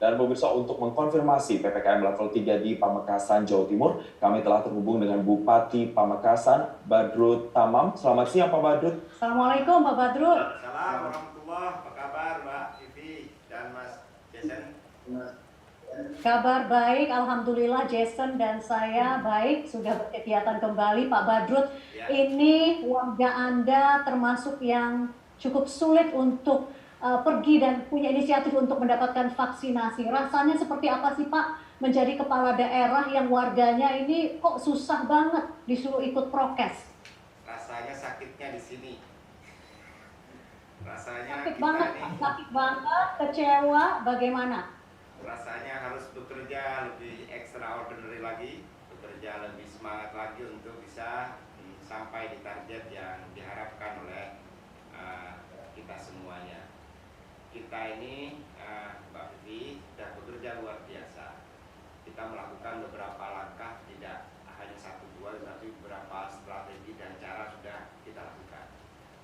Dan pemirsa, untuk mengkonfirmasi PPKM level 3 di Pamekasan, Jawa Timur, kami telah terhubung dengan Bupati Pamekasan, Badrut Tamam. Selamat siang, Pak Badrut. Assalamualaikum, Pak Badrut. Assalamualaikum warahmatullahi. Apa kabar, Mbak Vivi dan Mas Jason? Kabar baik, Alhamdulillah. Jason dan saya baik, sudah berkegiatan kembali. Pak Badrut, Ya. ini warga Anda termasuk yang cukup sulit untuk pergi dan punya inisiatif untuk mendapatkan vaksinasi. Rasanya seperti apa sih, Pak, menjadi kepala daerah yang warganya ini kok susah banget disuruh ikut prokes? Rasanya sakitnya di sini. Rasanya Sakit kita banget, ini, Pak. Sakit banget, kecewa, bagaimana? rasanya harus bekerja lebih extraordinary lagi, bekerja lebih semangat lagi untuk bisa sampai di target yang diharapkan oleh kita semuanya. Kita ini, Mbak Vivi, sudah bekerja luar biasa. Kita melakukan beberapa langkah, tidak hanya satu dua, tapi beberapa strategi dan cara sudah kita lakukan.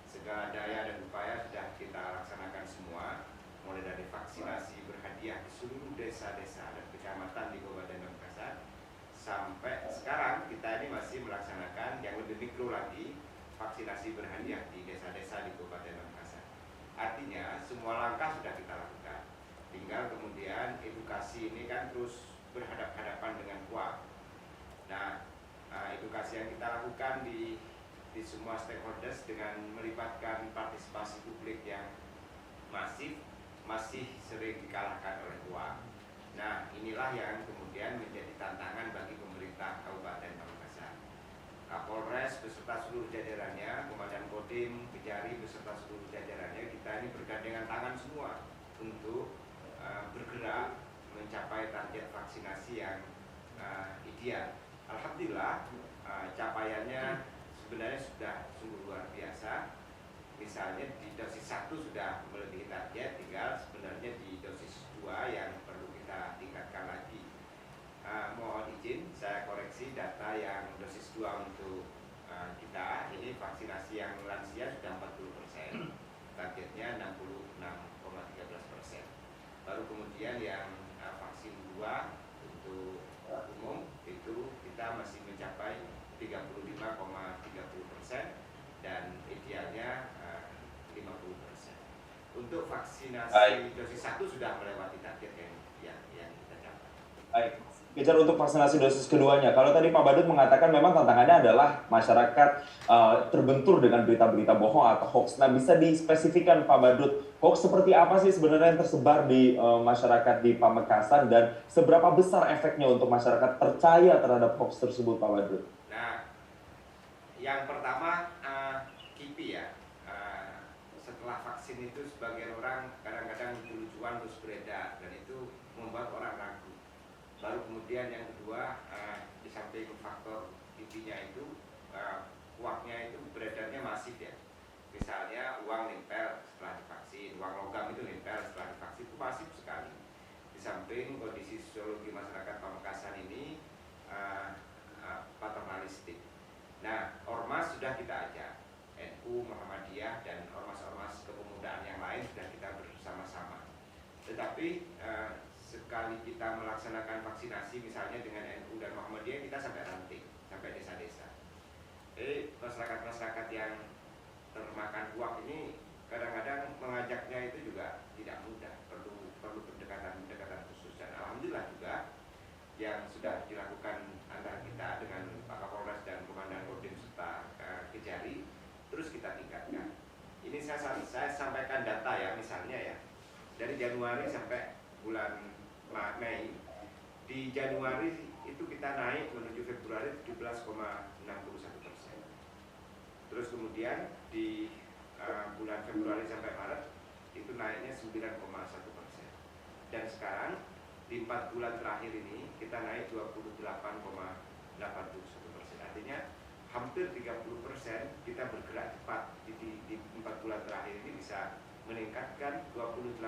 Segala daya dan upaya sudah kita laksanakan semua, mulai dari vaksinasi berhadiah di seluruh desa-desa dan kecamatan di Kabupaten Pamekasan, sampai sekarang kita ini masih melaksanakan yang lebih mikro lagi, vaksinasi berhadiah di desa-desa di Kabupaten Pamekasan. Artinya semua langkah sudah kita lakukan, tinggal kemudian edukasi ini kan terus berhadapan dengan uang. Nah, edukasi yang kita lakukan di semua stakeholders dengan melibatkan partisipasi publik yang masif, masih sering dikalahkan oleh uang. Nah, inilah yang kemudian menjadi tantangan bagi pemerintah Kabupaten Pamekasan. Kapolres beserta seluruh jajarannya, Komandan Kodim, Kejari beserta seluruh jajarannya, kita ini bergandengan tangan semua untuk bergerak mencapai target vaksinasi yang ideal. Alhamdulillah, capaiannya sebenarnya sudah sungguh luar biasa. Misalnya di dosis 1 sudah melebihi target, tinggal sebenarnya di dosis 2 yang perlu kita tingkatkan lagi. Mohon izin saya koreksi data yang dosis 2 untuk kita ini vaksinasi yang lansia sudah 40%, targetnya 66,13%. Baru kemudian yang vaksin 2 untuk umum itu kita masih mencapai 35,30% dan idealnya 50%. Untuk vaksinasi dosis 1 sudah melewati target yang kita capai. Baik, kejar untuk vaksinasi dosis keduanya. Kalau tadi Pak Badrut mengatakan memang tantangannya adalah masyarakat terbentur dengan berita-berita bohong atau hoax. Nah, bisa dispesifikkan Pak Badrut, hoax seperti apa sih sebenarnya yang tersebar di masyarakat di Pamekasan dan seberapa besar efeknya untuk masyarakat percaya terhadap hoax tersebut, Pak Badrut? Nah, yang pertama KIPI ya. Setelah vaksin itu sebagian orang kadang-kadang lucu-lucuan terus beredar dan itu membuat orang ragu. Baru kemudian yang kedua, di samping faktor KIPI-nya itu, uangnya itu beredarnya masif ya. Misalnya uang nempel setelah divaksin, uang logam itu nempel setelah divaksin, itu masif sekali. Di samping kondisi sosiologi masyarakat Pamekasan ini paternalistik. Nah, ormas sudah kita ajak, NU, Muhammadiyah, dan ormas-ormas kepemudaan yang lain sudah kita bersama-sama. Tetapi sekali kita melaksanakan vaksinasi misalnya dengan NU dan Muhammadiyah, kita sampai ranting, sampai desa-desa. Masyarakat-masyarakat yang termakan uang ini kadang-kadang mengajaknya itu juga tidak mudah, perlu pendekatan khusus. Dan alhamdulillah juga yang sudah dilakukan antara kita dengan Pak Kapolres dan Komandan Kodim serta Kejari terus kita tingkatkan. Ini saya sampaikan data ya, misalnya ya, dari Januari sampai bulan Mei, di Januari itu kita naik menuju Februari 17,61%. Terus kemudian di bulan Februari sampai Maret itu naiknya 9,1%. Dan sekarang di 4 bulan terakhir ini kita naik 28,81%. Artinya hampir 30% kita bergerak cepat di 4 bulan terakhir ini bisa meningkatkan 28,1%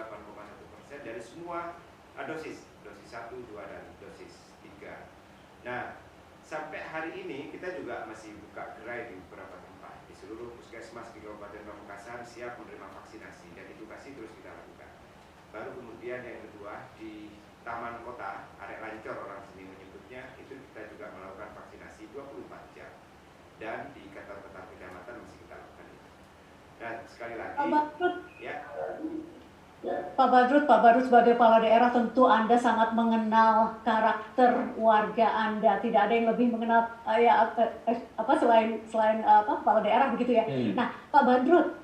dari semua dosis 1, 2, dan dosis 3. Nah, sampai hari ini kita juga masih buka gerai di beberapa tempat. Di seluruh puskesmas di Kabupaten Pamekasan siap menerima vaksinasi dan edukasi terus kita lakukan. Baru kemudian yang kedua di Taman Kota, area Lancor orang sini menyebutnya, itu kita juga melakukan vaksinasi 24 jam. Dan di kantor-kantor kecamatan masih kita lakukan itu. Dan sekali lagi, Pak Badrut, ya, Pak Badrut sebagai kepala daerah tentu Anda sangat mengenal karakter warga Anda. Tidak ada yang lebih mengenal selain kepala daerah begitu ya. Nah, Pak Badrut,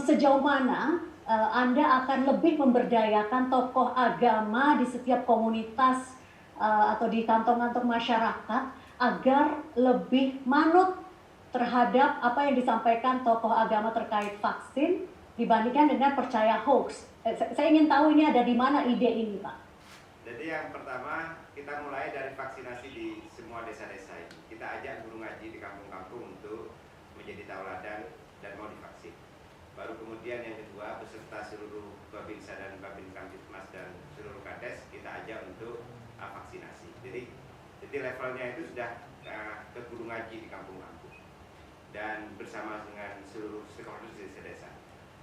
sejauh mana Anda akan lebih memberdayakan tokoh agama di setiap komunitas atau di kantong-kantong masyarakat agar lebih manut terhadap apa yang disampaikan tokoh agama terkait vaksin dibandingkan dengan percaya hoax. Saya ingin tahu ini ada di mana ide ini, Pak. jadi yang pertama kita mulai dari vaksinasi di semua desa-desa ini. Kita ajak guru ngaji di kampung-kampung untuk menjadi tauladan dan mau divaksin. Baru kemudian yang kedua, beserta seluruh Babinsa dan Babin Kamtibmas dan seluruh Kades kita ajak untuk vaksinasi. Jadi levelnya itu sudah ke guru ngaji di kampung-kampung dan bersama dengan seluruh stakeholder di desa-desa.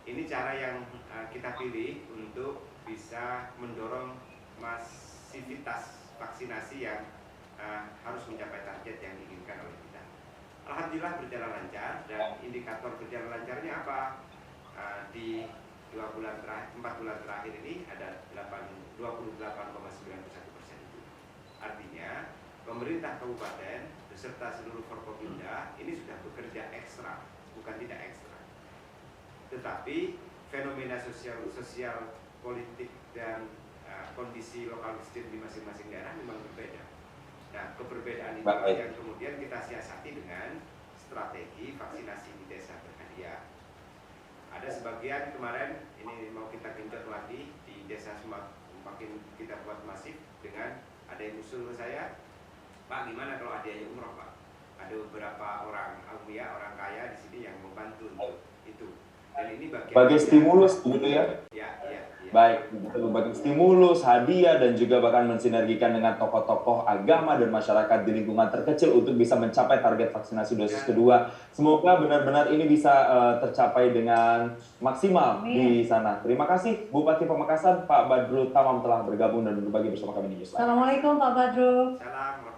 Ini cara yang kita pilih untuk bisa mendorong masivitas vaksinasi yang harus mencapai target yang diinginkan oleh kita. Alhamdulillah berjalan lancar, dan indikator berjalan lancarnya apa? Di 4 bulan terakhir ini ada 28,91% itu. Artinya pemerintah kabupaten beserta seluruh Forkopimda ini sudah bekerja ekstra, bukan tidak ekstra. Tetapi fenomena sosial politik dan kondisi lokal di masing-masing daerah memang berbeda. Nah, keberbedaan itu yang kemudian kita siasati dengan strategi vaksinasi di desa berhadiah. Ada sebagian kemarin ini mau kita genjot lagi di desa semakin kita buat masif dengan ada yang usul ke saya, Pak, gimana kalau hadiahnya umroh, Pak? Ada beberapa orang awliya, orang kaya di sini yang membantu untuk itu. Dan ini Bagi stimulus gitu ya. Ya. Baik, bagi stimulus, hadiah, dan juga bahkan mensinergikan dengan tokoh-tokoh agama dan masyarakat di lingkungan terkecil untuk bisa mencapai target vaksinasi dosis kedua. Semoga benar-benar ini bisa tercapai dengan maksimal di sana. Terima kasih Bupati Pamekasan, Pak Badrut Tamam telah bergabung dan berbagi bersama kami di Newsline. Assalamualaikum Pak Badrut. Salam.